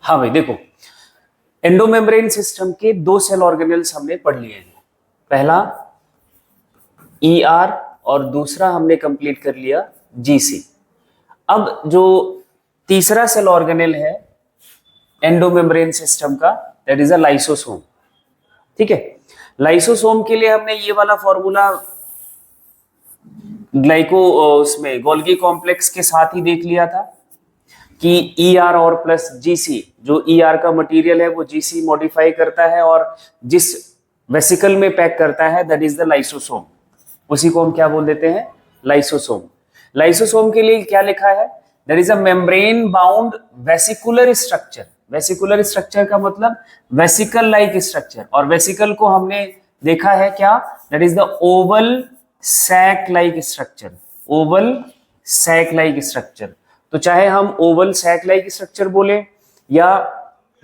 हाँ भाई देखो, एंडोमेम्ब्रेन सिस्टम के दो सेल ऑर्गेनेल्स हमने पढ़ लिए हैं। पहला ER और दूसरा हमने कंप्लीट कर लिया GC। अब जो तीसरा सेल ऑर्गेनेल है एंडोमेम्ब्रेन सिस्टम का, दैट इज अ लाइसोसोम। ठीक है, लाइसोसोम के लिए हमने ये वाला फॉर्मूला ग्लाइको उसमें गोल्गी कॉम्प्लेक्स के साथ ही देख लिया था कि ER और प्लस GC, जो ER का मटेरियल है वो GC मॉडिफाई करता है और जिस वेसिकल में पैक करता है दैट इज द लाइसोसोम। उसी को हम क्या बोल देते हैं? लाइसोसोम। लाइसोसोम के लिए क्या लिखा है? There is a membrane bound vesicular structure. Vesicular structure का मतलब वेसिकल लाइक स्ट्रक्चर, और वेसिकल को हमने देखा है क्या? That is the oval sac like structure. Oval sac like structure. तो चाहे हम ओवल सैक लाइक स्ट्रक्चर बोले या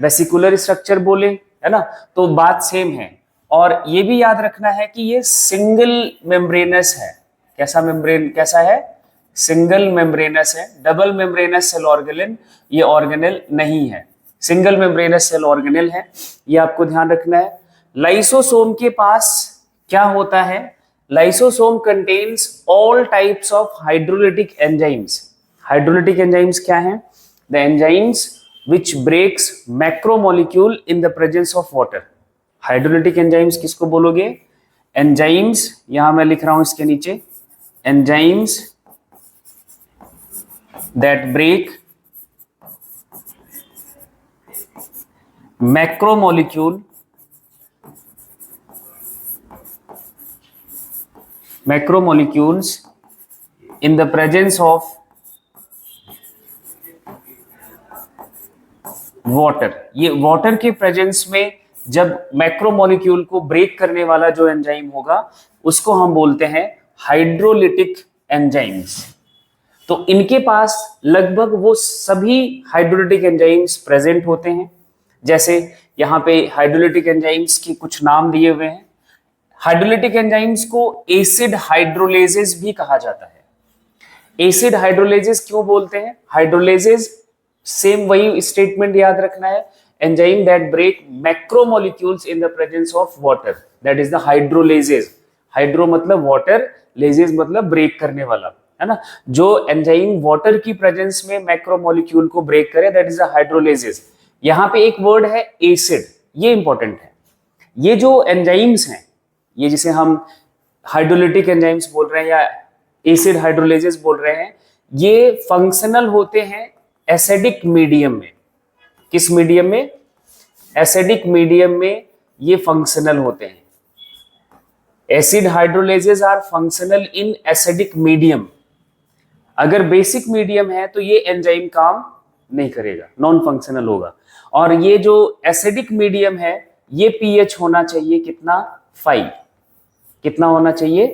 वेसिकुलर स्ट्रक्चर बोले, है ना, तो बात सेम है। और ये भी याद रखना है कि ये सिंगल मेम्ब्रेनस है। कैसा है? सिंगल मेम्ब्रेनस है। डबल मेम्ब्रेनस सेल ऑर्गेनेल ये ऑर्गेनेल नहीं है, सिंगल मेम्ब्रेनस सेल ऑर्गेनेल है, ये आपको ध्यान रखना है। लाइसोसोम के पास क्या होता है? Lysosome contains all types of hydrolytic enzymes. Hydrolytic enzymes क्या हैं? The enzymes which breaks macromolecule in the presence of water. Hydrolytic enzymes किसको बोलोगे? एंजाइम्स, यहां मैं लिख रहा हूं इसके नीचे, enzymes that break macromolecules in the presence of water। ये वाटर के प्रेजेंस में जब मैक्रोमोलिक्यूल को ब्रेक करने वाला जो एंजाइम होगा उसको हम बोलते हैं हाइड्रोलिटिक एंजाइम्स। तो इनके पास लगभग वो सभी हाइड्रोलिटिक एंजाइम्स प्रेजेंट होते हैं। जैसे यहाँ पे हाइड्रोलिटिक एंजाइम्स के कुछ नाम दिए हुए हैं। हाइड्रोलिटिक एंजाइम्स को एसिड हाइड्रोलेजेस भी कहा जाता है। एसिड हाइड्रोलेजेस क्यों बोलते हैं? हाइड्रोलेजेस, सेम वही स्टेटमेंट याद रखना है, enzyme that break macromolecules in the presence of water, that is the hydrolases. Hydro मतलब वाटर, लेजेस मतलब ब्रेक करने वाला, है ना। जो एंजाइम वाटर की प्रेजेंस में मैक्रोमोलिक्यूल को ब्रेक करे दैट इज द हाइड्रोलेजेस। यहां पे एक वर्ड है एसिड, ये इंपॉर्टेंट है। ये जो एंजाइम्स हैं, ये जिसे हम हाइड्रोलिटिक एंजाइम्स बोल रहे हैं या एसिड हाइड्रोलेजेस बोल रहे हैं, ये फंक्शनल होते हैं एसिडिक मीडियम में। किस मीडियम में? एसिडिक मीडियम में ये फंक्शनल होते हैं। Acid hydrolases are functional in acidic medium. अगर बेसिक मीडियम है तो ये एंजाइम काम नहीं करेगा, नॉन फंक्शनल होगा। और ये जो एसिडिक मीडियम है ये पीएच होना चाहिए कितना? 5। कितना होना चाहिए?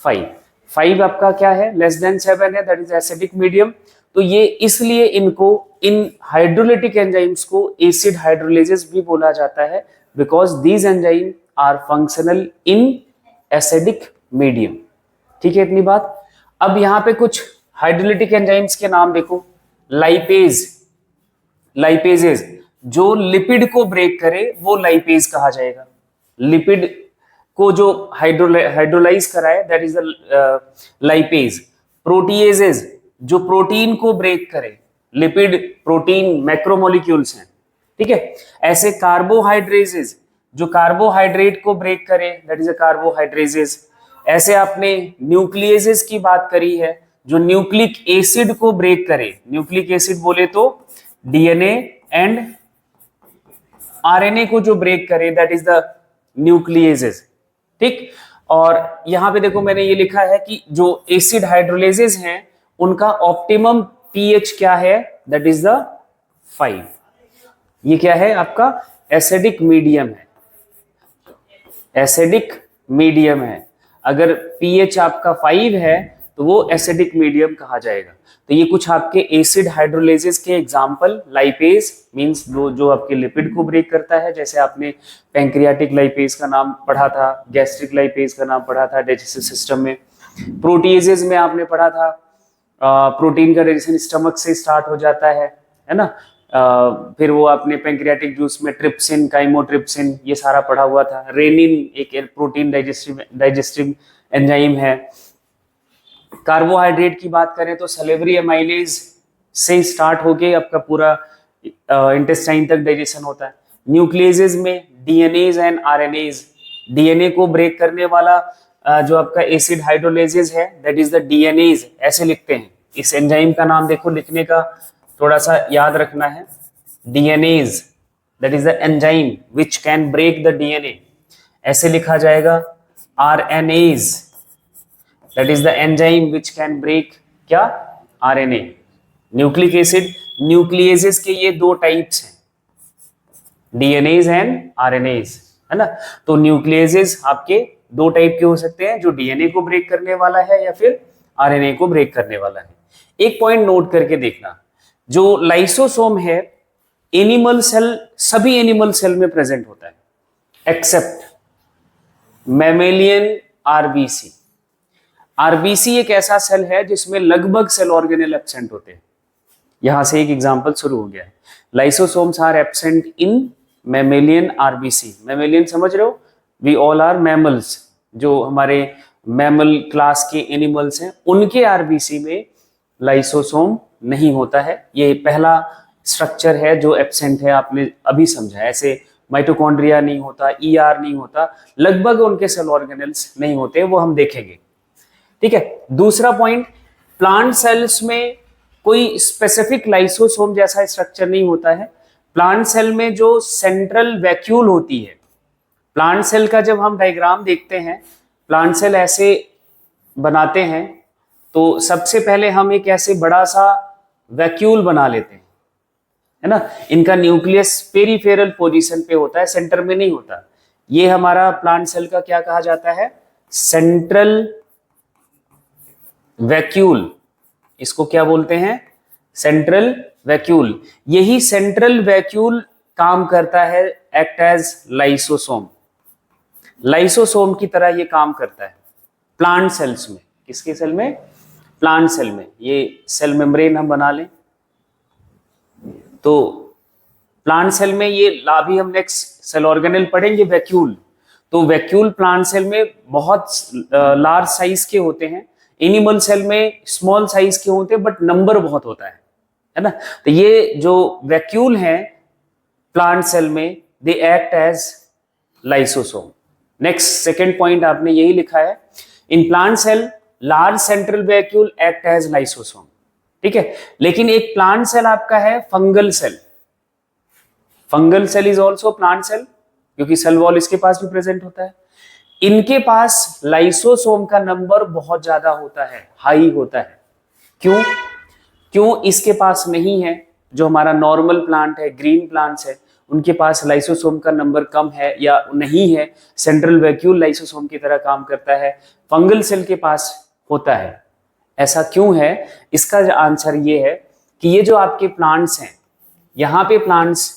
5। 5 आपका क्या है? लेस देन 7 है, दैट इज एसिडिक मीडियम। तो ये इसलिए इनको, इन हाइड्रोलिटिक एंजाइम्स को एसिड हाइड्रोलेजेस भी बोला जाता है, because these enzyme are functional in acidic medium. ठीक है, इतनी बात। अब यहां पे कुछ हाइड्रोलिटिक एंजाइम्स के नाम देखो। लाइपेज, लाइपेजेज, जो लिपिड को ब्रेक करे वो लाइपेज कहा जाएगा। लिपिड को जो हाइड्रोलाइज कराए that is the lipase. Proteases, जो प्रोटीन को ब्रेक करे, लिपिड प्रोटीन मैक्रोमोलिक्यूल्स हैं, ठीक है। ऐसे कार्बोहाइड्रेजेज, जो कार्बोहाइड्रेट को ब्रेक करे दैट इज अ कार्बोहाइड्रेजेज। ऐसे आपने न्यूक्लियेजेस की बात करी है, जो न्यूक्लिक एसिड को ब्रेक करे। न्यूक्लिक एसिड बोले तो डीएनए एंड आरएनए को जो ब्रेक करे दैट इज द न्यूक्लियेजेस। ठीक। और यहां पे देखो मैंने ये लिखा है कि जो एसिड हाइड्रोलेजेस हैं उनका ऑप्टिमम पीएच क्या है? That is the 5। ये क्या है आपका? एसिडिक मीडियम है। एसिडिक मीडियम है। अगर पीएच आपका 5 है तो वो एसिडिक मीडियम कहा जाएगा। तो ये कुछ आपके एसिड हाइड्रोलेजेस के एग्जांपल। लाइपेज मींस जो आपके लिपिड को ब्रेक करता है, जैसे आपने पैंक्रियाटिक लाइपेज का नाम पढ़ा था, गैस्ट्रिक लाइपेज का नाम पढ़ा था डाइजेस्टिव सिस्टम में। प्रोटीएजेस में आपने पढ़ा था प्रोटीन का डाइजेशन स्टमक से स्टार्ट हो जाता है ना। फिर वो आपने पैंक्रियाटिक जूस में ट्रिप्सिन, काइमोट्रिप्सिन, ये सारा पढ़ा हुआ था। रेनिन एक प्रोटीन डाइजेस्टिव एंजाइम है। कार्बोहाइड्रेट की बात करें तो सलेवरी एमाइलेज से स्टार्ट होके आपका पूरा इंटेस्टाइन तक डाइजेशन होता है। न्यूक्लियसेस में डीएनएज एंड आरएनएज, डीएनए को ब्रेक करने वाला जो आपका एसिड हाइड्रोलेजेज है दैट इज द डीएनएज, ऐसे लिखते हैं। इस एंजाइम का नाम देखो, लिखने का थोड़ा सा याद रखना है। DNase that is the enzyme which can break the DNA, ऐसे लिखा जाएगा। RNase that is the enzyme which can break क्या, आरएनए। न्यूक्लिक एसिड, न्यूक्लियसेस के ये दो टाइप्स हैं, डीएनएज एंड आरएनएज, है ना। तो न्यूक्लियसेस आपके दो टाइप के हो सकते हैं, जो डीएनए को ब्रेक करने वाला है या फिर आरएनए को ब्रेक करने वाला है। एक पॉइंट नोट करके देखना, जो लाइसोसोम है एनिमल सेल, सभी एनिमल सेल में प्रेजेंट होता है एक्सेप्ट मैमेलियन आरबीसी। आरबीसी एक ऐसा सेल है जिसमें लगभग सेल ऑर्गेनेल एब्सेंट होते हैं। यहां से एक एग्जांपल शुरू हो गया है। Lysosomes are absent in mammalian RBC. Mammalian समझ रहे हो, वी ऑल आर मैमल्स, जो हमारे मैमल क्लास के एनिमल्स हैं उनके आरबीसी में लाइसोसोम नहीं होता है। ये पहला स्ट्रक्चर है जो एब्सेंट है, आपने अभी समझा। ऐसे माइटोकॉन्ड्रिया नहीं होता, ईआर नहीं होता, लगभग उनके सेल ऑर्गेनेल्स नहीं होते, वो हम देखेंगे, ठीक है। दूसरा पॉइंट, प्लांट सेल्स में कोई स्पेसिफिक लाइसोसोम जैसा स्ट्रक्चर नहीं होता है। प्लांट सेल में जो सेंट्रल वैक्यूल होती है, प्लांट सेल का जब हम डायग्राम देखते हैं, प्लांट सेल ऐसे बनाते हैं, तो सबसे पहले हम एक ऐसे बड़ा सा वैक्यूल बना लेते हैं, है ना। इनका न्यूक्लियस पेरिफेरल पोजीशन पे होता है, सेंटर में नहीं होता। ये हमारा प्लांट सेल का क्या कहा जाता है, सेंट्रल वैक्यूल। इसको क्या बोलते हैं, सेंट्रल वैक्यूल। यही सेंट्रल वैक्यूल काम करता है एक्ट एज लाइसोसोम। लाइसोसोम की तरह ये काम करता है प्लांट सेल्स में। किसके सेल में, प्लांट सेल में। ये सेल मेम्ब्रेन हम बना लें तो प्लांट सेल में ये अभी हम नेक्स्ट सेल ऑर्गेनेल पढ़ेंगे वैक्यूल। तो वैक्यूल प्लांट सेल में बहुत लार्ज साइज के होते हैं, एनिमल सेल में स्मॉल साइज के होते हैं, बट नंबर बहुत होता है ना। तो ये जो वैक्यूल है प्लांट सेल में, they act as lysosome. Next second point आपने यही लिखा है, in plant cell large central vacuole act as lysosome, ठीक है। लेकिन एक प्लांट सेल आपका है fungal cell. Fungal cell is also plant cell, क्योंकि सेल वॉल इसके पास भी प्रेजेंट होता है। इनके पास लाइसोसोम का नंबर बहुत ज्यादा होता है, हाई होता है। क्यों क्यों इसके पास नहीं है? जो हमारा नॉर्मल प्लांट है, ग्रीन प्लांट्स है, उनके पास लाइसोसोम का नंबर कम है या नहीं है। सेंट्रल वैक्यूल लाइसोसोम की तरह काम करता है, फंगल सेल के पास होता है। ऐसा क्यों है? इसका आंसर ये है कि ये जो आपके प्लांट्स हैं, यहाँ पे प्लांट्स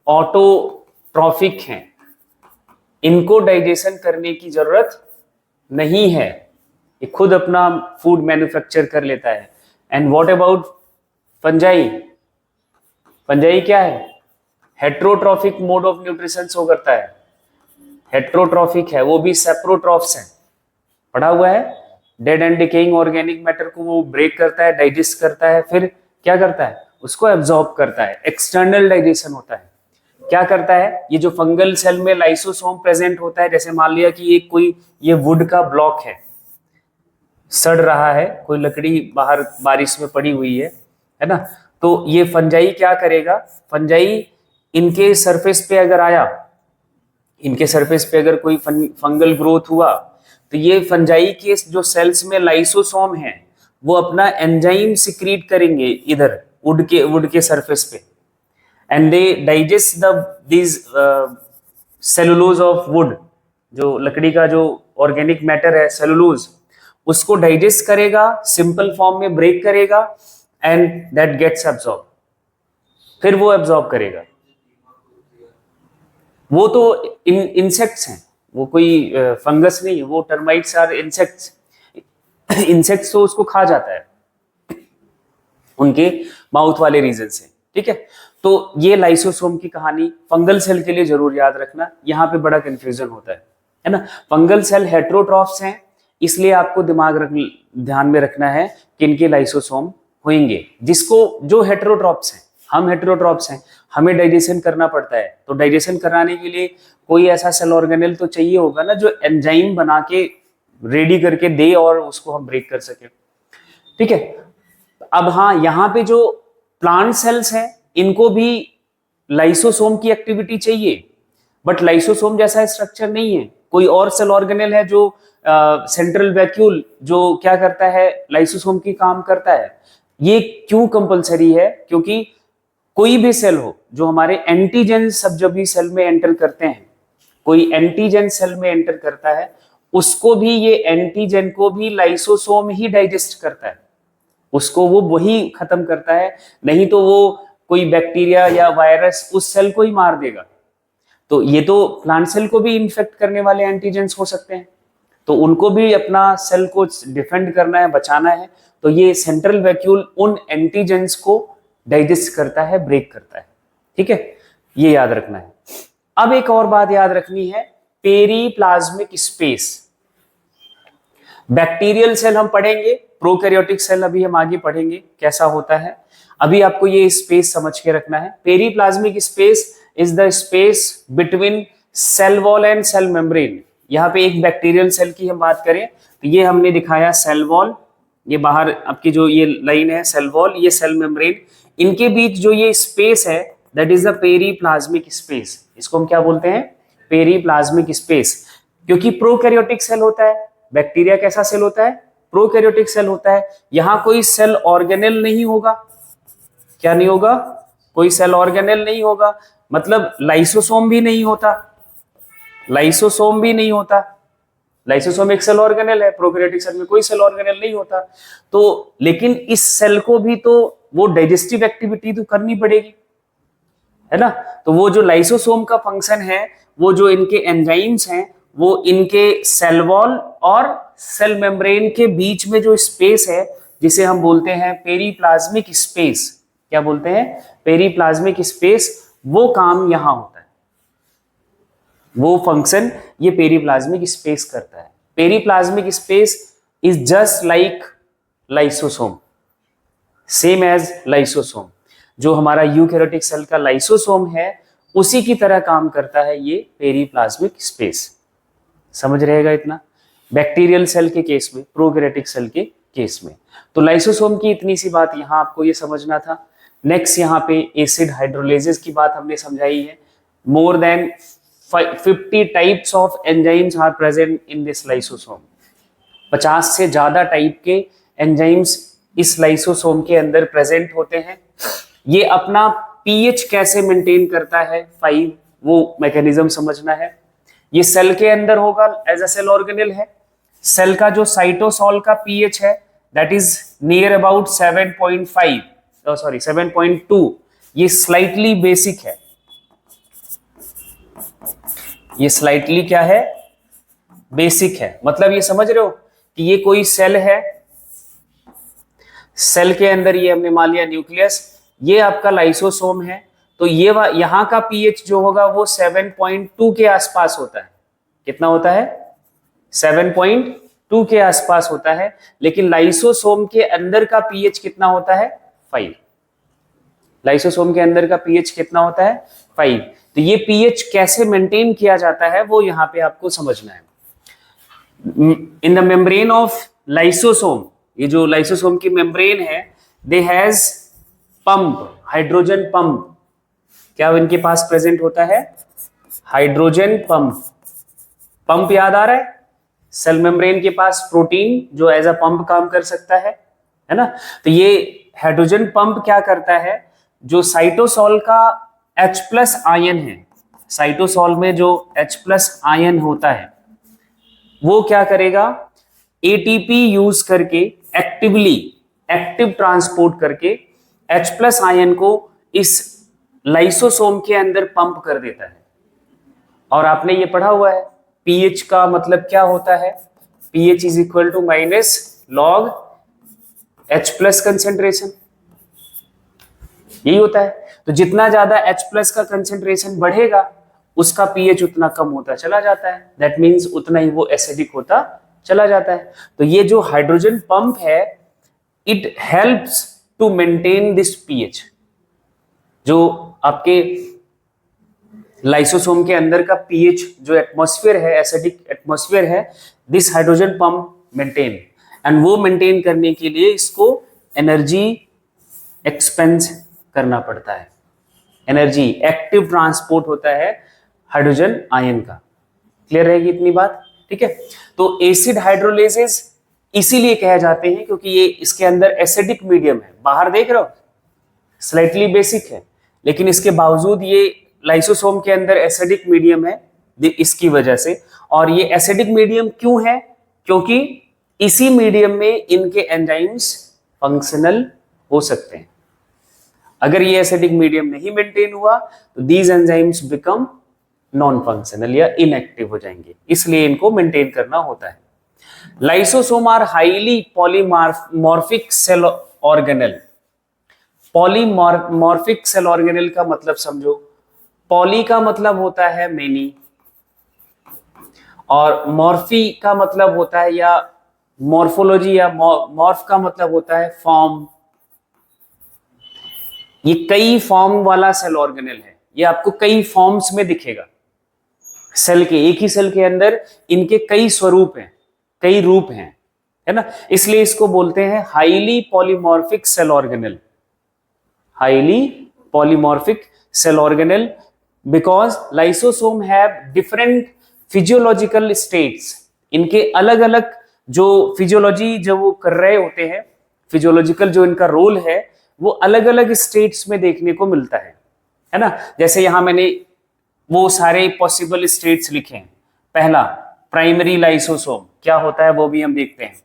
ऑटोट्रॉफिक हैं, इनको डाइजेशन करने की जरूरत नहीं है, ये खुद अपना फूड मैन्युफैक्चर कर लेता है। And what about fungi? Fungi क्या है? Heterotrophic mode of nutrition show करता है, हेट्रोट्रॉफिक है, वो भी सेप्रोट्रॉफ्स हैं, पढ़ा हुआ है। Dead and decaying organic matter को वो ब्रेक करता है, डाइजेस्ट करता है, फिर क्या करता है? उसको एब्जॉर्ब करता है, एक्सटर्नल डाइजेशन होता है। क्या करता है? ये जो फंगल सेल में लाइसोसोम प्रेजेंट होता है, जैसे मान लिया कि एक कोई ये वुड का ब्लॉक है, सड़ रहा है, कोई लकड़ी बाहर बारिश में पड़ी हुई है ना, तो ये फंजाई क्या करेगा? फंजाई इनके सरफेस पे अगर आया, इनके सरफेस पे अगर कोई फंगल ग्रोथ हुआ, तो ये फंजाई के जो सेल्स में लाइसोसोम है वो अपना एंजाइम सिक्रीट करेंगे इधर वुड के सरफेस पे, and they digest these cellulose of would. जो लकड़ी का जो ऑर्गेनिक मैटर है सेलुलोज, उसको डाइजेस्ट करेगा, सिंपल फॉर्म में ब्रेक करेगा, एंड दैट गेट्स एब्जॉर्ब। फिर वो एब्जॉर्ब करेगा। वो तो इंसेक्ट्स हैं, वो कोई फंगस नहीं है, वो टर्माइट्स आर इंसेक्ट्स। इंसेक्ट्स तो उसको खा जाता है उनके माउथ वाले रीजन से, ठीक है। तो ये लाइसोसोम की कहानी फंगल सेल के लिए जरूर याद रखना, यहाँ पे बड़ा कंफ्यूजन होता है ना। फंगल सेल हेट्रोट्रॉफ्स हैं, इसलिए आपको ध्यान में रखना है कि इनके लाइसोसोम होंगे, जिसको जो हेट्रोट्रॉफ्स हैं, हम हेट्रोट्रॉफ्स हैं, हमें डाइजेशन करना पड़ता है, तो डाइजेशन कराने के लिए कोई ऐसा सेल ऑर्गेनेल तो चाहिए होगा ना जो एंजाइम बना के रेडी करके दे और उसको हम ब्रेक कर सके, ठीक है। अब हाँ, यहाँ पे जो प्लांट सेल्स हैं इनको भी लाइसोसोम की एक्टिविटी चाहिए, बट लाइसोसोम जैसा स्ट्रक्चर नहीं है। कोई और सेल ऑर्गेनेल है जो सेंट्रल वैक्यूल जो क्या करता है, लाइसोसोम की काम करता है। ये क्यों कंपलसरी है? क्योंकि कोई भी सेल हो जो हमारे एंटीजन सब जब भी सेल में एंटर करते हैं, कोई एंटीजन सेल में एंटर करता है, उसको भी ये एंटीजन को भी लाइसोसोम ही डाइजेस्ट करता है, उसको वो वही खत्म करता है, नहीं तो वो कोई बैक्टीरिया या वायरस उस सेल को ही मार देगा। तो ये तो प्लांट सेल को भी इन्फेक्ट करने वाले एंटीजेंस हो सकते हैं, तो उनको भी अपना सेल को डिफेंड करना है, बचाना है, तो ये सेंट्रल वैक्यूल उन एंटीजेंस को डाइजेस्ट करता है, ब्रेक करता है, ठीक है, ये याद रखना है। अब एक और बात याद रखनी है, पेरीप्लाज्मिक स्पेस। बैक्टीरियल सेल हम पढ़ेंगे, प्रोकैरियोटिक सेल अभी हम आगे पढ़ेंगे कैसा होता है, अभी आपको ये स्पेस समझ के रखना है। Periplasmic space is the space between cell wall and cell membrane. यहाँ पे एक बैक्टीरियल सेल की हम बात करें तो ये हमने दिखाया सेल वॉल, ये बाहर आपकी जो ये लाइन है सेल वॉल, ये सेल मेम्ब्रेन, इनके बीच जो ये स्पेस है that is the periplasmic space. इसको हम क्या बोलते हैं? Periplasmic space. क्योंकि प्रोकैरियोटिक सेल होता है, बैक्टीरिया कैसा सेल होता है? प्रोकैरियोटिक सेल होता है। यहां कोई सेल ऑर्गेनेल नहीं होगा, क्या नहीं होगा? कोई सेल ऑर्गेनेल नहीं होगा, मतलब लाइसोसोम भी नहीं होता, लाइसोसोम भी नहीं होता। लाइसोसोम एक सेल ऑर्गेनेल है, प्रोकैरियोटिक सेल में कोई सेल ऑर्गेनेल नहीं होता। तो लेकिन इस सेल को भी तो वो डाइजेस्टिव एक्टिविटी तो करनी पड़ेगी, है ना। तो वो जो लाइसोसोम का फंक्शन है, वो जो इनके एंजाइम्स हैं, वो इनके सेल वॉल और सेल मेम्ब्रेन के बीच में जो स्पेस है, जिसे हम बोलते हैं पेरीप्लाज्मिक स्पेस, क्या बोलते हैं? पेरीप्लाज्मिक स्पेस, वो काम यहां होता है, वो फंक्शन ये पेरीप्लाज्मिक स्पेस करता है। Periplasmic space is just like lysosome, same as lysosome. जो हमारा यूकैरियोटिक सेल का लाइसोसोम है उसी की तरह काम करता है ये पेरीप्लाज्मिक स्पेस। समझ रहेगा इतना? बैक्टीरियल सेल के केस में, प्रोकैरियोटिक सेल के केस में। तो लाइसोसोम की इतनी सी बात यहां आपको ये समझना था। नेक्स्ट यहाँ पे एसिड हाइड्रोलेजेस की बात हमने समझाई है। More than 50 types of enzymes are present in this lysosome. 50 से ज्यादा टाइप के एंजाइम्स इस लाइसोसोम के अंदर प्रेजेंट होते हैं। ये अपना पीएच कैसे मेंटेन करता है 5, वो मैकेनिज्म समझना है। ये सेल के अंदर होगा, एज अ सेल ऑर्गेनेल है। सेल का जो साइटोसॉल का पीएच है that is near about 7.5, sorry 7.2। ये स्लाइटली बेसिक है, ये स्लाइटली क्या है? बेसिक है। मतलब ये समझ रहे हो कि ये कोई सेल है, सेल के अंदर ये हमने मान लिया न्यूक्लियस, ये आपका लाइसोसोम है, तो ये यहां का पीएच जो होगा वो 7.2 के आसपास होता है। कितना होता है? 7.2 के आसपास होता है। लेकिन लाइसोसोम के अंदर का पीएच कितना होता है? 5। लाइसोसोम के अंदर का पीएच कितना होता है? 5। तो ये पीएच कैसे मेंटेन किया जाता है वो यहां पे आपको समझना है। In the membrane of lysosome, ये जो लाइसोसोम की मेम्ब्रेन है, they has pump, hydrogen pump. क्या इनके पास प्रेजेंट होता है? Hydrogen pump. पंप याद आ रहा है? सेल मेम्ब्रेन के पास प्रोटीन जो एज अ पंप काम कर सकता है ना। तो ये हाइड्रोजन पंप क्या करता है? जो साइटोसॉल का H+ आयन है, साइटोसॉल में जो H+ आयन होता है, वो क्या करेगा? एटीपी यूज करके एक्टिव ट्रांसपोर्ट करके H+ आयन को इस लाइसोसोम के अंदर पंप कर देता है। और आपने ये पढ़ा हुआ है पीएच का मतलब क्या होता है? PH is equal to minus log H+ concentration, यही होता है। तो जितना ज्यादा H+ का कंसेंट्रेशन बढ़ेगा उसका पीएच उतना कम होता चला जाता है, दैट मीन्स उतना ही वो एसिडिक होता चला जाता है। तो ये जो हाइड्रोजन पंप है it helps to maintain this pH. जो आपके लाइसोसोम के अंदर का पीएच जो एटमॉस्फेयर है, एसिडिक एटमॉस्फेयर है, this hydrogen pump maintain, and वो मेंटेन करने के लिए इसको एनर्जी एक्सपेंस करना पड़ता है। एनर्जी एक्टिव ट्रांसपोर्ट होता है हाइड्रोजन आयन का। क्लियर रहेगी इतनी बात? ठीक है। तो एसिड हाइड्रोलाइसिस इसीलिए कहे जाते हैं क्योंकि ये इसके अंदर एसिडिक मीडियम है। बाहर देख रहे हो स्लाइटली बेसिक है, लेकिन इसके बावजूद ये लाइसोसोम के अंदर एसिडिक मीडियम है इसकी वजह से। और ये एसिडिक मीडियम क्यों है? क्योंकि इसी मीडियम में इनके एंजाइम्स फंक्शनल हो सकते हैं। अगर ये एसिडिक मीडियम नहीं मेंटेन हुआ तो these enzymes become non functional या इनएक्टिव हो जाएंगे, इसलिए इनको मेंटेन करना होता है। Lysosome are highly polymorphic cell organelle. Polymorphic cell organelle का मतलब समझो, पॉली का मतलब होता है मेनी और मॉर्फी का मतलब होता है या मॉर्फोलॉजी या मॉर्फ का मतलब होता है फॉर्म। ये कई फॉर्म वाला सेल ऑर्गेनेल है, ये आपको कई फॉर्म्स में दिखेगा। सेल के एक ही सेल के अंदर इनके कई स्वरूप हैं, कई रूप हैं, है ना। इसलिए इसको बोलते हैं highly polymorphic cell organelle. Highly polymorphic cell organelle because lysosome have different physiological states. इनके अलग अलग जो फिजियोलॉजी जो वो कर रहे होते हैं, फिजियोलॉजिकल जो इनका रोल है वो अलग अलग स्टेट्स में देखने को मिलता है ना। जैसे यहां मैंने वो सारे पॉसिबल स्टेट्स लिखे हैं। पहला प्राइमरी लाइसोसोम क्या होता है वो भी हम देखते हैं।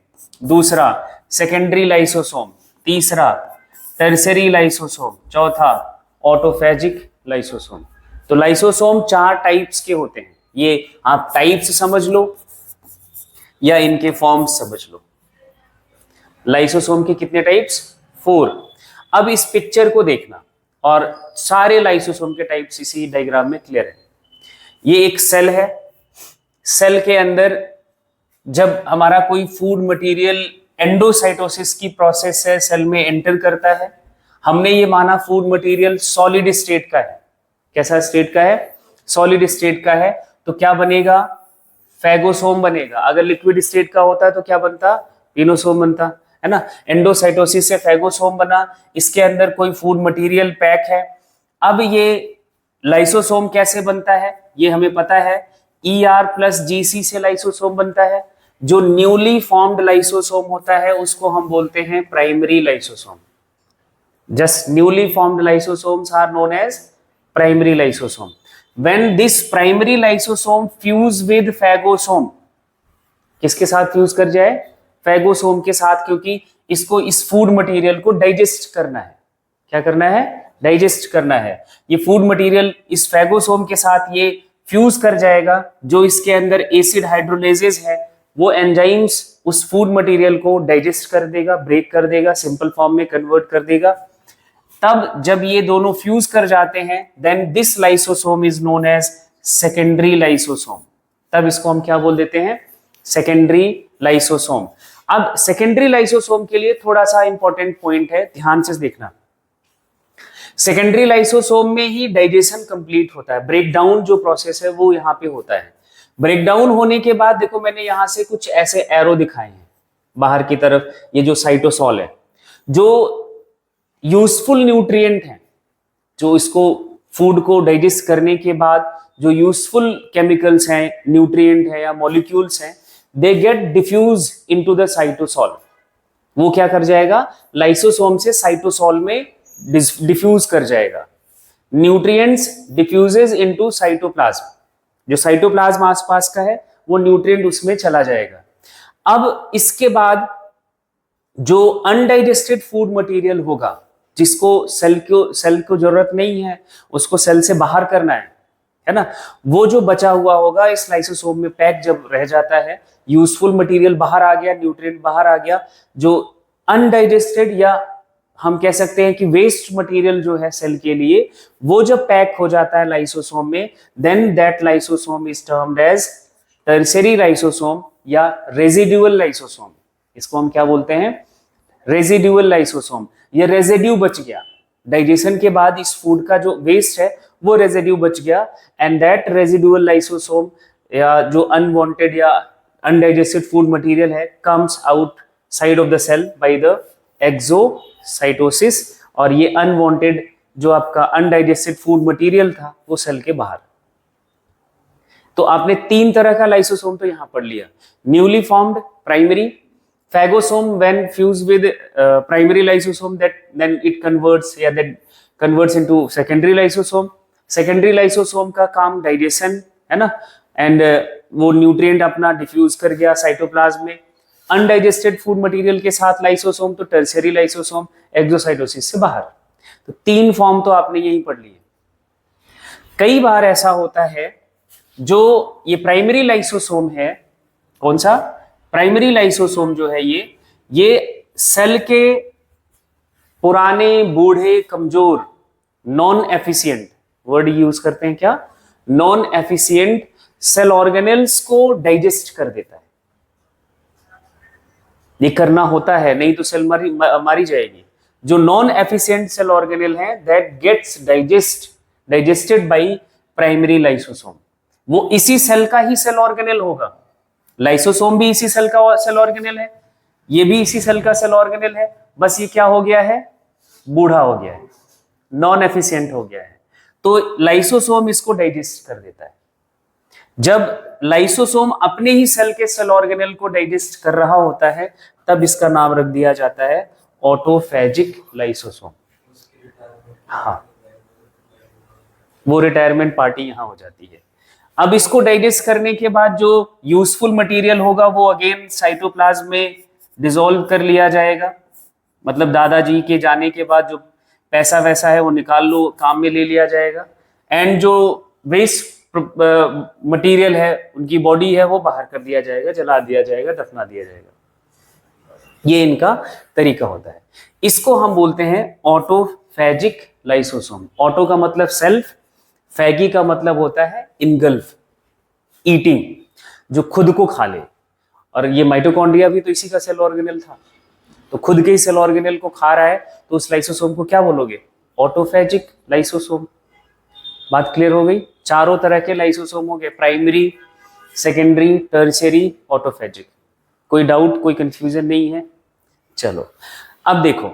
दूसरा सेकेंडरी लाइसोसोम, तीसरा टर्सरी लाइसोसोम, चौथा ऑटोफेजिक लाइसोसोम। तो लाइसोसोम 4 टाइप्स के होते हैं। ये आप टाइप्स समझ लो या इनके फॉर्म्स समझ लो। लाइसोसोम के कितने टाइप्स? 4। अब इस पिक्चर को देखना और सारे लाइसोसोम के टाइप्स इसी डायग्राम में क्लियर है। ये एक सेल है। सेल के अंदर जब हमारा कोई फूड मटेरियल एंडोसाइटोसिस की प्रोसेस से सेल में एंटर करता है, हमने ये माना फूड मटेरियल सॉलिड स्टेट का है। कैसा स्टेट का है? सॉलिड स्टेट का है। तो क्या बनेगा? फैगोसोम बनेगा। अगर लिक्विड स्टेट का होता है तो क्या बनता? पिनोसोम बनता, है ना। एंडोसाइटोसिस से फैगोसोम बना, इसके अंदर कोई फूड मटेरियल पैक है। अब ये लाइसोसोम कैसे बनता है ये हमें पता है। ER+GC से लाइसोसोम बनता है। जो न्यूली फॉर्म्ड लाइसोसोम होता है उसको हम बोलते हैं primary lysosome. Just newly formed lysosomes are known as primary lysosome. When this primary lysosome fuse with phagosome, किसके साथ फ्यूज कर जाए? फैगोसोम के साथ, क्योंकि इसको इस फूड मटेरियल को डाइजेस्ट करना है। क्या करना है? डाइजेस्ट करना है। ये फूड मटेरियल इस फैगोसोम के साथ ये फ्यूज कर जाएगा। जो इसके अंदर एसिड हाइड्रोलाइसेज है वो एंजाइम्स उस फूड मटेरियल को डाइजेस्ट कर देगा, ब्रेक कर देगा, सिंपल फॉर्म में कन्वर्ट कर देगा। तब जब ये दोनों फ्यूज कर जाते हैं then this lysosome is known as secondary lysosome. तब इसको हम क्या बोल देते हैं? Secondary lysosome. अब सेकेंडरी लाइसोसोम के लिए थोड़ा सा इंपॉर्टेंट पॉइंट है, ध्यान से देखना। सेकेंडरी लाइसोसोम में ही डाइजेशन कंप्लीट होता है। ब्रेकडाउन जो प्रोसेस है वो यहाँ पे होता है। ब्रेकडाउन होने के बाद देखो मैंने यहां से कुछ ऐसे एरो दिखाए हैं बाहर की तरफ। ये जो साइटोसॉल है, जो यूजफुल न्यूट्रिएंट है, जो इसको फूड को डाइजेस्ट करने के बाद जो यूजफुल केमिकल्स हैं, न्यूट्रिएंट है या मॉलिक्यूल्स हैं, they get diffuse into the cytosol. वो क्या कर जाएगा? लाइसोसोम से साइटोसॉल में डिफ्यूज कर जाएगा। Nutrients diffuses into cytoplasm. जो साइटोप्लाज्म आसपास का है वो न्यूट्रिएंट उसमें चला जाएगा। अब इसके बाद जो अनडाइजेस्टेड फूड मटेरियल होगा, जिसको सेल को जरूरत नहीं है, उसको सेल से बाहर करना है ना, वो जो बचा हुआ होगा इस लाइसोसोम में पैक जब रह जाता है, यूजफुल मटेरियल बाहर आ गया, न्यूट्रिएंट बाहर आ गया, जो अनडाइजेस्टेड या हम कह सकते हैं कि वेस्ट मटेरियल जो है सेल के लिए, वो जब पैक हो जाता है लाइसोसोम में, then that lysosome is termed as tertiary lysosome या रेजिड्यूअल लाइसोसोम। इसको हम क्या बोलते हैं? Residual lysosome. ये रेजिड्यू बच गया डाइजेशन के बाद, इस फूड का जो वेस्ट है वो रेजिड्यू बच गया, एंड दैट रेजिड्यूअल लाइसोसोम या जो अनवांटेड या अनडाइजेस्टेड फूड मटेरियल है comes outside of the cell by the exocytosis, और ये अनवांटेड जो आपका अनडाइजेस्टेड फूड मटेरियल था वो सेल के बाहर। तो आपने 3 तरह का लाइसोसोम तो यहां पढ़ लिया। Newly formed primary phagosome when fused with primary lysosome, that then it converts into secondary lysosome. secondary lysosome का काम डाइजेशन है ना, एंड वो न्यूट्रिएंट अपना डिफ्यूज कर गया साइटोप्लाज्म में। अनडाइजेस्टेड फूड मटेरियल के साथ लाइसोसोम तो टर्शियरी लाइसोसोम एक्सोसाइटोसिस से बाहर। तो 3 फॉर्म तो आपने यही पढ़ लिए। कई बार ऐसा होता है जो ये प्राइमरी लाइसोसोम है, कौन सा? प्राइमरी लाइसोसोम जो है ये सेल के पुराने, बूढ़े, कमजोर, नॉन एफिशिएंट, वर्ड यूज करते हैं क्या? नॉन एफिशिएंट सेल ऑर्गेनेल्स को डाइजेस्ट कर देता है। ये करना होता है, नहीं तो सेल मारी जाएगी। जो नॉन एफिशिएंट सेल ऑर्गेनेल है that gets digested by primary lysosome. वो इसी सेल का ही सेल ऑर्गेनेल होगा। लाइसोसोम भी इसी सेल का सेल ऑर्गेनेल है, ये भी इसी सेल का सेल ऑर्गेनेल है, बस ये क्या हो गया है? बूढ़ा हो गया है, नॉन एफिशिएंट हो गया है। तो लाइसोसोम इसको डाइजेस्ट कर देता है। जब लाइसोसोम अपने ही सेल के सेल ऑर्गेनेल को डाइजेस्ट कर रहा होता है, तब इसका नाम रख दिया जाता है ऑटोफेजिक लाइसोसोम। हाँ, वो रिटायरमेंट पार्टी यहां हो जाती है। अब इसको डाइजेस्ट करने के बाद जो यूजफुल मटेरियल होगा वो अगेन साइटोप्लाज्म में डिसॉल्व कर लिया जाएगा। मतलब दादाजी के जाने के बाद जो पैसा वैसा है वो निकाल लो, काम में ले लिया जाएगा, एंड जो वेस्ट मटेरियल है, उनकी बॉडी है, वो बाहर कर दिया जाएगा, जला दिया जाएगा, दफना दिया जाएगा। ये इनका तरीका होता है। इसको हम बोलते हैं ऑटोफेजिक लाइसोसोम। ऑटो का मतलब सेल्फ, फैगी का मतलब होता है इनगल्फ, ईटिंग, जो खुद को खा ले। और ये माइटोकॉन्ड्रिया भी तो इसी का सेल ऑर्गेनेल था, तो खुद के ही सेल ऑर्गेनेल को खा रहा है, तो उस लाइसोसोम को क्या बोलोगे? ऑटोफेजिक लाइसोसोम। बात क्लियर हो गई? चारों तरह के लाइसोसोम हो गए, प्राइमरी, सेकेंडरी, टर्शियरी, ऑटोफेजिक। कोई डाउट, कोई कंफ्यूजन नहीं है? चलो अब देखो,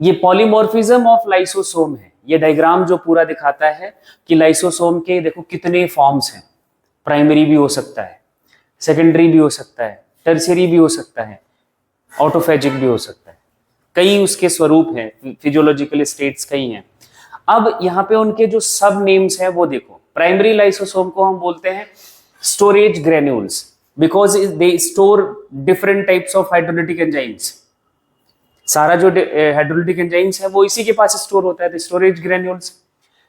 ये पॉलीमॉर्फिज्म ऑफ लाइसोसोम है। ये डायग्राम जो पूरा दिखाता है कि लाइसोसोम के देखो कितने फॉर्म्स हैं। प्राइमरी भी हो सकता है, सेकेंडरी भी हो सकता है, टर्शियरी भी हो सकता है, ऑटोफेजिक भी हो सकता है। कई उसके स्वरूप हैं, फिजियोलॉजिकल स्टेट्स कई हैं। अब यहाँ पे उनके जो सब नेम्स हैं वो देखो। प्राइमरी लाइसोसोम को हम बोलते हैं storage granules, because they store different types of hydrolytic enzymes. सारा जो हाइड्रोलिटिक एंजाइम्स है वो इसी के पास स्टोर होता है, तो storage granules.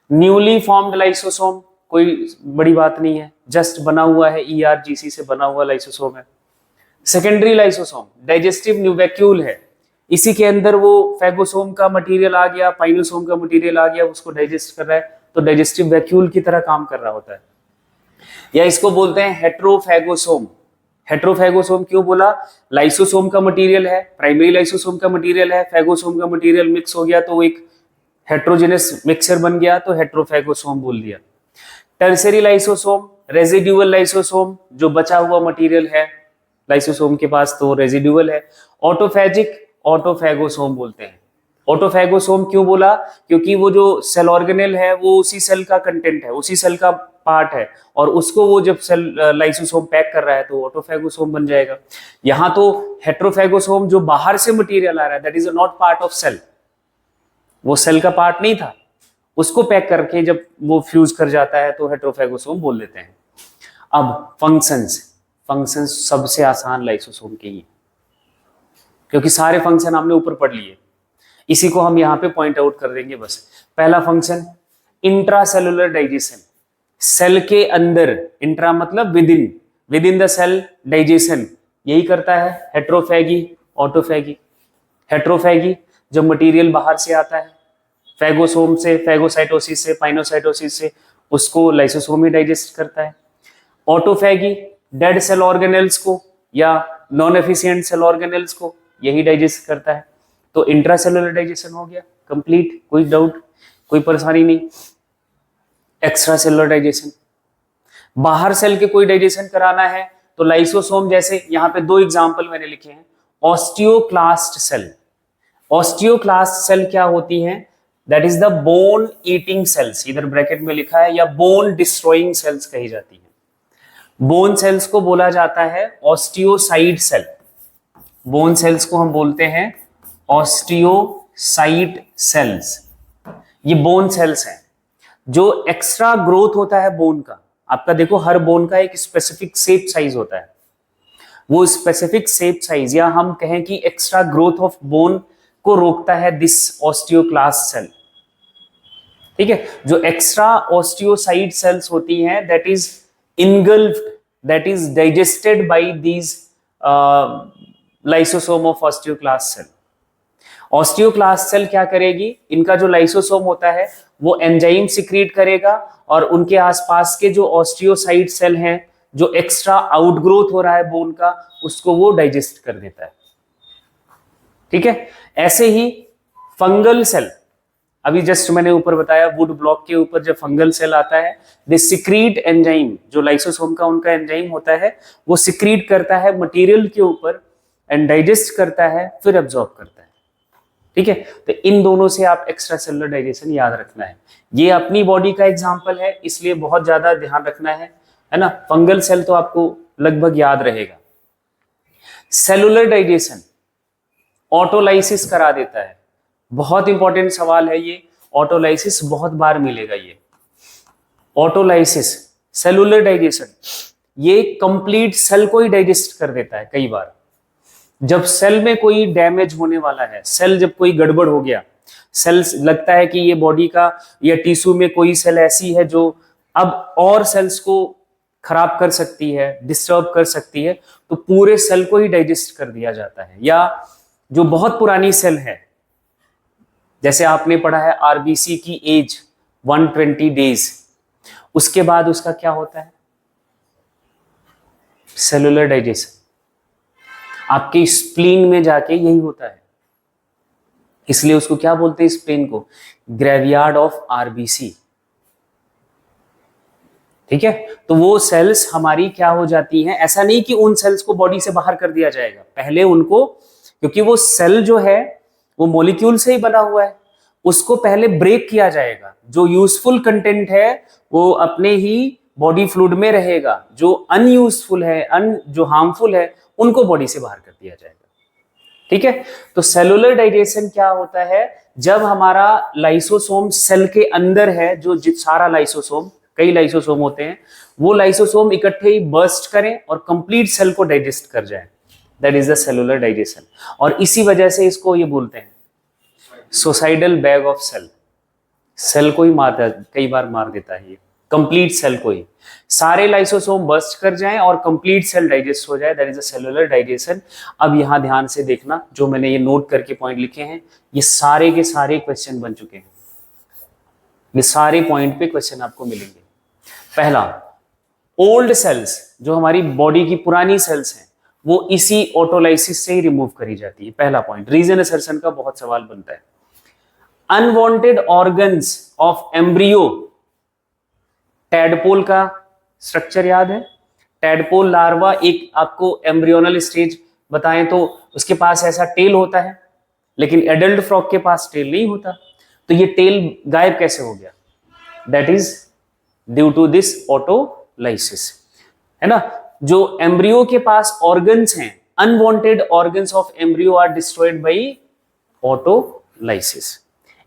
Newly formed lysosome, कोई बड़ी बात नहीं है, जस्ट बना हुआ है, ERGC से बना हुआ लाइसोसोम है। सेकेंडरी लाइसोसोम डाइजेस्टिव न्यूवैक्यूल है, इसी के अंदर वो फैगोसोम का मटेरियल आ गया, पाइनोसोम का मटेरियल आ गया, उसको डाइजेस्ट कर रहा है, तो डाइजेस्टिव वैक्यूल की तरह काम कर रहा होता है। या इसको बोलते हैं हेट्रोफैगोसोम। हेट्रोफैगोसोम क्यों बोला? लाइसोसोम का मटेरियल है, प्राइमरी लाइसोसोम का मटेरियल है, फैगोसोम का मटेरियल मिक्स हो गया तो वो एक हेट्रोजेनस मिक्सचर बन गया, तो हेट्रोफैगोसोम बोल दिया। टर्शियरी लाइसोसोम, रेजिड्यूअल लाइसोसोम, जो बचा हुआ मटेरियल है लाइसोसोम के पास तो रेजिड्यूअल है। ऑटोफेजिक, ऑटोफैगोसोम बोलते हैं। ऑटोफैगोसोम क्यों बोला? क्योंकि वो जो सेल ऑर्गेनेल है वो उसी सेल का कंटेंट है, उसी सेल का पार्ट है, और उसको वो जब सेल लाइसोसोम पैक कर रहा है तो ऑटोफैगोसोम बन जाएगा। यहाँ तो हेट्रोफैगोसोम जो बाहर से मटेरियल आ रहा है, that is not part of cell, वो सेल का पार्ट नहीं था, उसको पैक करके जब वो फ्यूज कर जाता है तो हेट्रोफैगोसोम बोल देते हैं। अब फंक्शंस सबसे आसान लाइसोसोम के ही, क्योंकि सारे फंक्शन हमने ऊपर पढ़ लिए, इसी को हम यहाँ पे पॉइंट आउट कर देंगे बस। पहला फंक्शन इंट्रासेलुलर डाइजेशन, सेल के अंदर, इंट्रा मतलब within the cell digestion, यही करता है हेट्रोफैगी, ऑटोफैगी। हेट्रोफैगी जब मटेरियल बाहर से आता है, फैगोसोम से, फैगोसाइटोसिस से, पाइनोसाइटोसिस से, उसको लाइसोसोम ही डाइजेस्ट करता है। ऑटोफैगी डेड सेल ऑर्गेनेल्स को या नॉन एफिशिएंट सेल ऑर्गेनेल्स को यही डाइजेस्ट करता है। तो इंट्रासेलुलर डाइजेशन हो गया कंप्लीट, कोई डाउट, कोई परेशानी नहीं। एक्स्ट्रा सेलुलर डाइजेशन, बाहर सेल के कोई डाइजेशन कराना है तो लाइसोसोम, जैसे यहाँ पे 2 एग्जांपल मैंने लिखे हैं। ऑस्टियोक्लास्ट सेल, ऑस्टियोक्लास्ट सेल क्या होती है? That is the bone eating cells, इधर ब्रैकेट में लिखा है, या बोन डिस्ट्रॉइंग सेल्स कही जाती है। बोन सेल्स को बोला जाता है ऑस्टियोसाइट सेल, बोन सेल्स को हम बोलते हैं ऑस्टियोसाइट सेल्स। ये बोन सेल्स हैं जो एक्स्ट्रा ग्रोथ होता है बोन का। आपका देखो हर बोन का एक स्पेसिफिक शेप साइज होता है, वो स्पेसिफिक शेप साइज या हम कहें कि एक्स्ट्रा ग्रोथ ऑफ बोन को रोकता है दिस ऑस्टियोक्लास्ट सेल। ठीक है, जो एक्स्ट्रा ऑस्टियोसाइट सेल्स होती हैं that is engulfed, that is digested by these lysosome of osteoclast cell. Osteoclast cell क्या करेगी? इनका जो लाइसोसोम होता है वो एंजाइम सिक्रीट करेगा और उनके आसपास के जो ऑस्टियोसाइट सेल हैं, जो एक्स्ट्रा आउटग्रोथ हो रहा है बोन का, उसको वो डाइजेस्ट कर देता है। ठीक है, ऐसे ही फंगल सेल, अभी जस्ट मैंने ऊपर बताया वुड ब्लॉक के ऊपर जब फंगल सेल आता है, दे सिक्रीट एंजाइम, जो लाइसोसोम का उनका एंजाइम होता है वो सिक्रीट करता है मटेरियल के ऊपर एंड डाइजेस्ट करता है, फिर एब्जॉर्ब करता है। ठीक है, तो इन दोनों से आप एक्स्ट्रा सेलुलर डाइजेशन याद रखना है। ये अपनी बॉडी का एग्जाम्पल है इसलिए बहुत ज्यादा ध्यान रखना है ना। फंगल सेल तो आपको लगभग याद रहेगा। सेलुलर डाइजेशन ऑटोलाइसिस करा देता है, बहुत इंपॉर्टेंट सवाल है ये, ऑटोलाइसिस बहुत बार मिलेगा ये। ऑटोलाइसिस, सेलुलर डाइजेशन, ये कंप्लीट सेल को ही डाइजेस्ट कर देता है। कई बार जब सेल में कोई डैमेज होने वाला है, सेल जब कोई गड़बड़ हो गया, सेल लगता है कि ये बॉडी का या टिश्यू में कोई सेल ऐसी है जो अब और सेल्स को खराब कर सकती है, डिस्टर्ब कर सकती है, तो पूरे सेल को ही डाइजेस्ट कर दिया जाता है। या जो बहुत पुरानी सेल है, जैसे आपने पढ़ा है आरबीसी की एज 120 डेज, उसके बाद उसका क्या होता है? Cellular digestion. आपके स्प्लीन में जाके यही होता है, इसलिए उसको क्या बोलते हैं स्प्लीन को? Graveyard of RBC. ठीक है, तो वो सेल्स हमारी क्या हो जाती हैं? ऐसा नहीं कि उन सेल्स को बॉडी से बाहर कर दिया जाएगा, पहले उनको, क्योंकि वो सेल जो है वो मॉलिक्यूल से ही बना हुआ है, उसको पहले ब्रेक किया जाएगा। जो यूजफुल कंटेंट है वो अपने ही बॉडी फ्लूइड में रहेगा, जो अनयूजफुल है, जो हार्मफुल है, उनको बॉडी से बाहर कर दिया जाएगा। ठीक है, तो सेलुलर डाइजेशन क्या होता है? जब हमारा लाइसोसोम सेल के अंदर है, जो सारा लाइसोसोम, कई लाइसोसोम होते हैं, वो लाइसोसोम इकट्ठे ही बर्स्ट करें और कंप्लीट सेल को डाइजेस्ट कर जाए, that is the cellular digestion. और इसी वजह से इसको ये बोलते हैं suicidal bag of cell. Cell को ही कई बार मार देता है ये, कंप्लीट सेल को ही। सारे लाइसोसोम बर्स्ट कर जाएं और कंप्लीट सेल डाइजेस्ट हो जाए, that is a cellular digestion. अब यहां ध्यान से देखना, जो मैंने ये नोट करके पॉइंट लिखे हैं, ये सारे के सारे क्वेश्चन बन चुके हैं, ये सारे पॉइंट पे क्वेश्चन आपको मिलेंगे। पहला, ओल्ड सेल्स, जो हमारी बॉडी की पुरानी सेल्स हैं, वो इसी ऑटोलाइसिस से ही रिमूव करी जाती है। पहला पॉइंट, रीजन असर्शन का बहुत सवाल बनता है। Unwanted organs of embryo, tadpole का स्ट्रक्चर याद है? टैडपोल लार्वा, एक आपको एम्ब्रियोनल स्टेज बताएं तो उसके पास ऐसा टेल होता है, लेकिन एडल्ट फ्रॉग के पास टेल नहीं होता। तो ये टेल गायब कैसे हो गया? That is due to this autolysis, है ना। जो एम्ब्रियो के पास ऑर्गन्स हैं, unwanted organs of embryo are destroyed by autolysis.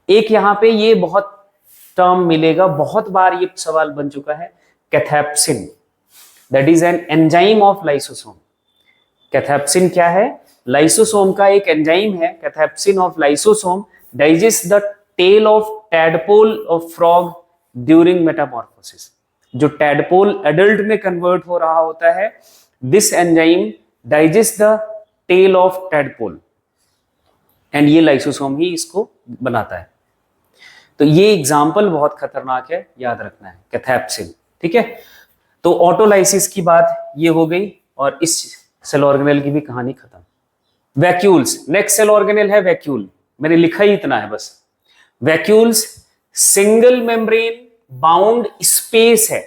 एक यहां पे ये बहुत टर्म मिलेगा, बहुत बार ये सवाल बन चुका है, cathepsin, that is an enzyme of lysosome. Cathepsin क्या है? लाइसोसोम का एक एंजाइम है, cathepsin of lysosome digest the tail of tadpole of frog during metamorphosis. जो टैडपोल एडल्ट में कन्वर्ट हो रहा होता है, this enzyme digest the tail of tadpole. And ये लाइसोसोम ही इसको बनाता है। तो ये एग्जाम्पल बहुत खतरनाक है, याद रखना है, कैथेप्सिन। ठीक है, तो ऑटोलाइसिस की बात ये हो गई और इस सेल ऑर्गेनेल की भी कहानी खत्म। वैक्यूल्स, नेक्स्ट सेल ऑर्गेनेल है वैक्यूल, मैंने लिखा ही इतना है बस। Vacuoles single membrane bound space है।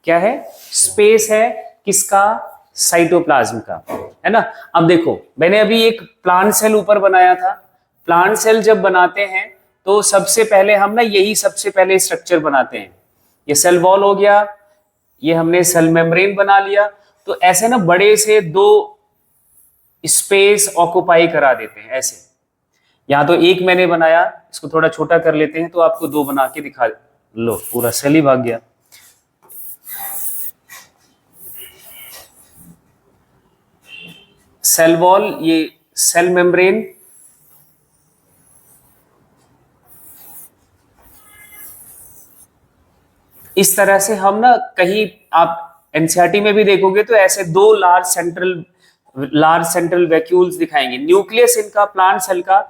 क्या है? स्पेस है, किसका? साइटोप्लाज्म का, है ना। अब देखो, मैंने अभी एक प्लांट सेल ऊपर बनाया था। प्लांट सेल जब बनाते हैं तो सबसे पहले हम ना यही सबसे पहले स्ट्रक्चर बनाते हैं। ये सेल वॉल हो गया, ये हमने सेल मेम्ब्रेन बना लिया। तो ऐसे ना बड़े से दो स्पेस ऑक्युपाई करा देते हैं ऐसे। यहां तो एक मैंने बनाया, इसको थोड़ा छोटा कर लेते हैं तो आपको दो बना के दिखा। लो, पूरा सेल ही भाग गया। सेल वॉल, ये सेल मेम्ब्रेन, इस तरह से हम ना कहीं आप एनसीईआरटी में भी देखोगे तो ऐसे दो लार्ज सेंट्रल वैक्यूल्स दिखाएंगे। न्यूक्लियस इनका प्लांट सेल का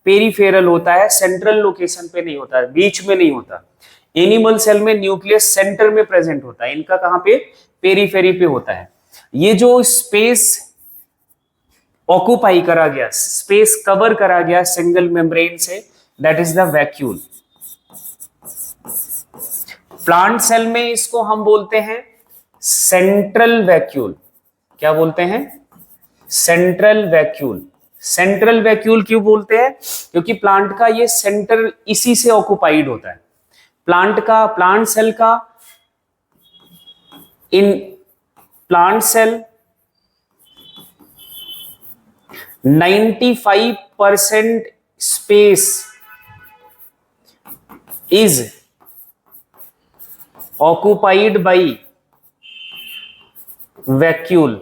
पेरिफेरल होता है, सेंट्रल लोकेशन पे नहीं होता है, बीच में नहीं होता। एनिमल सेल में न्यूक्लियस सेंटर में प्रेजेंट होता है, इनका कहां पे? पेरीफेरी पे होता है। ये जो स्पेस ऑक्युपाई करा गया, स्पेस कवर करा गया सिंगल मेम्ब्रेन से, that is the vacuole. Plant cell में इसको हम बोलते हैं सेंट्रल वैक्यूल। क्या बोलते हैं? Central vacuole. सेंट्रल वैक्यूल क्यों बोलते हैं? क्योंकि प्लांट का ये सेंटर इसी से ऑक्युपाइड होता है। प्लांट सेल का, in plant cell 95% space is occupied by vacuole.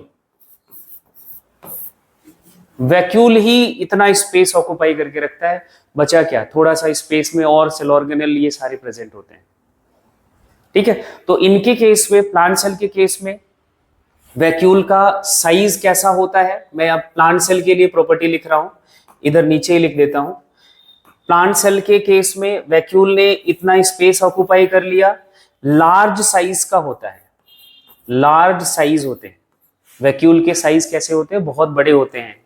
Vacuole ही इतना स्पेस ऑक्युपाई करके रखता है। बचा क्या? थोड़ा सा स्पेस में और सेल ऑर्गेनेल ये सारे प्रेजेंट होते हैं। ठीक है, तो इनके केस में, प्लांट सेल के केस में वैक्यूल का साइज कैसा होता है? मैं अब प्लांट सेल के लिए प्रॉपर्टी लिख रहा हूं, इधर नीचे ही लिख देता हूं। प्लांट सेल के केस में वैक्यूल ने इतना स्पेस ऑक्युपाई कर लिया, लार्ज साइज का होता है। लार्ज साइज होते हैं वैक्यूल के। साइज कैसे होते हैं? बहुत बड़े होते हैं।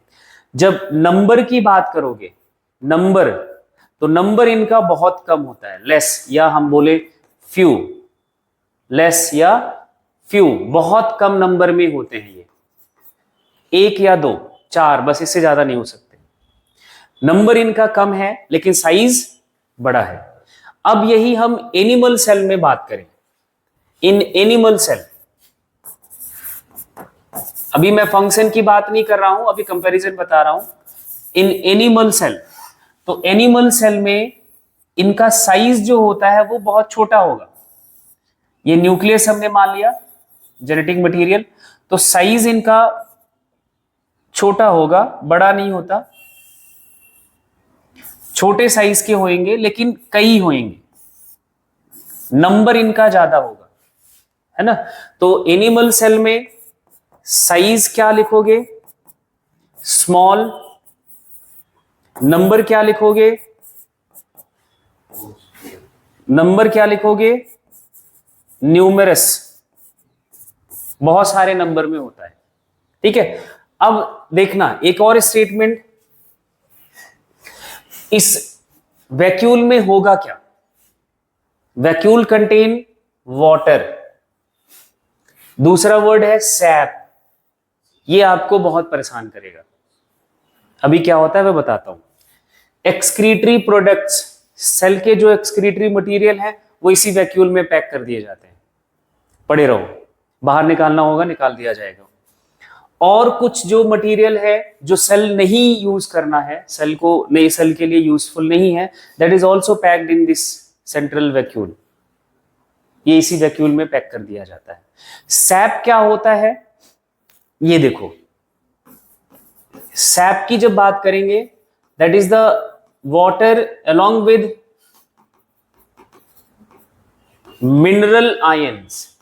जब नंबर की बात करोगे, नंबर, तो नंबर इनका बहुत कम होता है, लेस, या हम बोले फ्यू, लेस या फ्यू, बहुत कम नंबर में होते हैं ये, एक या दो, चार, बस, इससे ज्यादा नहीं हो सकते। नंबर इनका कम है लेकिन साइज बड़ा है। अब यही हम एनिमल सेल में बात करें। इन एनिमल सेल, अभी मैं फंक्शन की बात नहीं कर रहा हूं, अभी कंपैरिजन बता रहा हूं। इन एनिमल सेल, तो एनिमल सेल में इनका साइज जो होता है वो बहुत छोटा होगा। ये न्यूक्लियस हमने मान लिया, जेनेटिक मटेरियल, तो साइज इनका छोटा होगा, बड़ा नहीं होता। छोटे साइज के होंगे लेकिन कई होंगे, नंबर इनका ज्यादा होगा, है ना। तो एनिमल सेल में साइज क्या लिखोगे? स्मॉल। नंबर क्या लिखोगे? नंबर क्या लिखोगे? न्यूमेरस। बहुत सारे नंबर में होता है। ठीक है, अब देखना एक और स्टेटमेंट, इस वैक्यूल में होगा क्या? Vacuole contain water. दूसरा वर्ड है सैप। ये आपको बहुत परेशान करेगा। अभी क्या होता है मैं बताता हूं। एक्सक्रीटरी प्रोडक्ट्स, सेल के जो एक्सक्रीटरी मटेरियल है वो इसी वैक्यूल में पैक कर दिए जाते हैं। पड़े रहो, बाहर निकालना होगा, निकाल दिया जाएगा। और कुछ जो मटेरियल है जो सेल नहीं यूज करना है, सेल को नई सेल के लिए यूजफुल नहीं है, that is also packed in this central vacuole. ये इसी वैक्यूल में पैक कर दिया जाता है। सैप क्या होता है? ये देखो, सैप की जब बात करेंगे, that is the water along with mineral ions.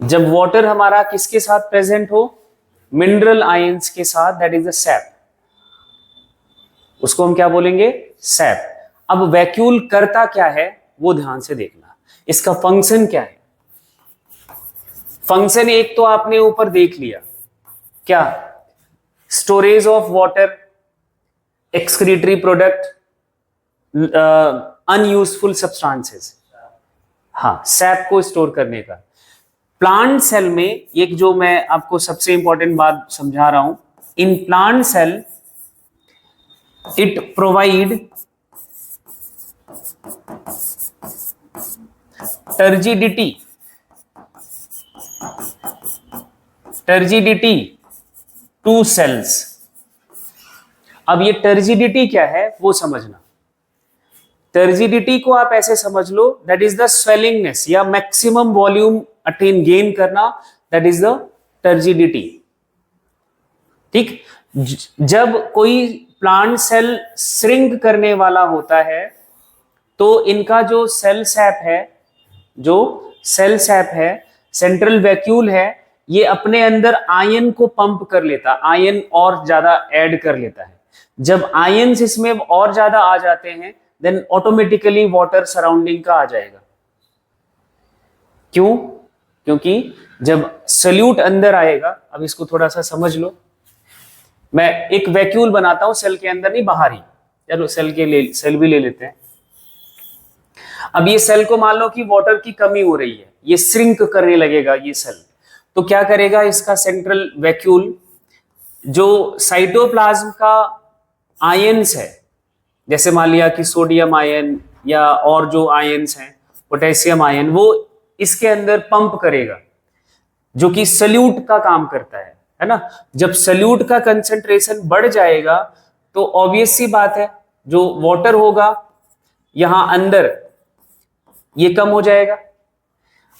जब वाटर हमारा किसके साथ प्रेजेंट हो? मिनरल आयंस के साथ, दैट इज द सैप। उसको हम क्या बोलेंगे, सैप। अब वैक्यूल करता क्या है वो ध्यान से देखना, इसका फंक्शन क्या है। फंक्शन एक तो आपने ऊपर देख लिया, क्या, storage of water, excretory product, unuseful substances, हाँ, सैप को स्टोर करने का। प्लांट सेल में एक जो मैं आपको सबसे इंपॉर्टेंट बात समझा रहा हूं, in plant cell it provide turgidity to cells. अब ये टर्जिडिटी क्या है वो समझना। टर्जिडिटी को आप ऐसे समझ लो, दैट इज द स्वेलिंगनेस या मैक्सिमम वॉल्यूम अटेन गेन करना, दैट इज द टर्जिडिटी। ठीक, जब कोई प्लांट सेल श्रिंक करने वाला होता है तो इनका जो सेल सैप है, सेंट्रल वैक्यूल है, ये अपने अंदर आयन को पंप कर लेता, आयन और ज्यादा ऐड कर लेता है। जब आयन्स इसमें और ज्यादा आ जाते हैं देन ऑटोमेटिकली वाटर सराउंडिंग का आ जाएगा। क्यों? क्योंकि जब सल्यूट अंदर आएगा, अब इसको थोड़ा सा समझ लो, मैं एक वैक्यूल बनाता हूं सेल के अंदर, नहीं बाहर ही, चलो सेल भी ले लेते हैं। अब ये सेल को मान लो कि वाटर की कमी हो रही है, ये श्रिंक करने लगेगा ये सेल, तो क्या करेगा इसका सेंट्रल वैक्यूल, जो साइटोप्लाज्म का आयंस है, जैसे मान लिया कि सोडियम आयन या और जो आयंस हैं, पोटेशियम आयन, वो इसके अंदर पंप करेगा, जो कि सल्यूट का काम करता है ना। जब सल्यूट का कंसंट्रेशन बढ़ जाएगा तो ऑब्वियस सी बात है जो वाटर होगा यहां अंदर ये कम हो जाएगा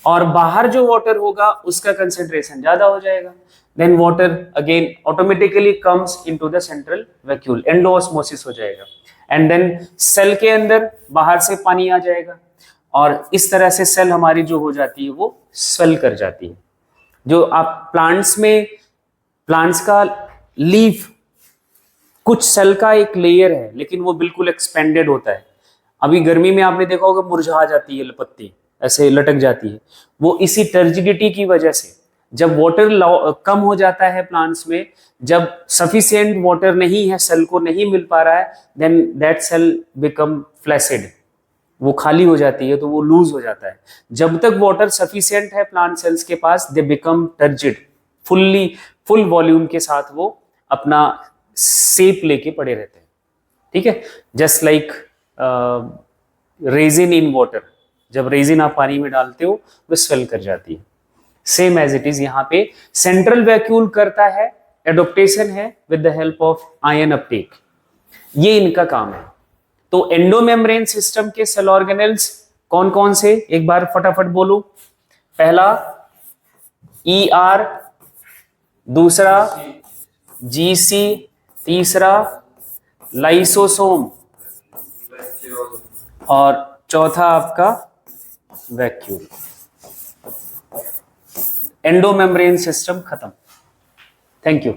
और बाहर जो वाटर होगा उसका कंसंट्रेशन ज्यादा हो जाएगा। Then water again automatically comes into the central vacuole, endosmosis हो जाएगा, एंड देन सेल के अंदर बाहर से पानी आ जाएगा और इस तरह से सेल हमारी जो हो जाती है वो स्वेल कर जाती है। जो आप प्लांट्स का लीफ, कुछ सेल का एक लेयर है लेकिन वो बिल्कुल एक्सपेंडेड होता है। अभी गर्मी में आपने देखा होगा मुरझा जाती है पत्ती, ऐसे लटक जाती है, वो इसी टर्जिडिटी की वजह से। जब वाटर कम हो जाता है प्लांट्स में, जब सफिशिएंट वाटर नहीं है, सेल को नहीं मिल पा रहा है, then that cell become flaccid, वो खाली हो जाती है तो वो लूज हो जाता है। जब तक वाटर सफिशिएंट है प्लांट सेल्स के पास, they become turgid, full volume के साथ वो अपना शेप लेके पड़े रहते हैं। ठीक है, just like resin in water, जब रेजिन आप पानी में डालते हो वो स्वेल कर जाती है। सेम एज इट इज यहाँ पे सेंट्रल वैक्यूल करता है, एडोप्टेशन है with the help of ion Uptake, ये इनका काम है। तो एंडोमेम्ब्रेन सिस्टम के सेल ऑर्गेनेल्स कौन कौन से, एक बार फटाफट बोलो। पहला ER, दूसरा GC, तीसरा लाइसोसोम और चौथा आपका वैक्यूल। एंडोमेम्ब्रेन सिस्टम खत्म। Thank you.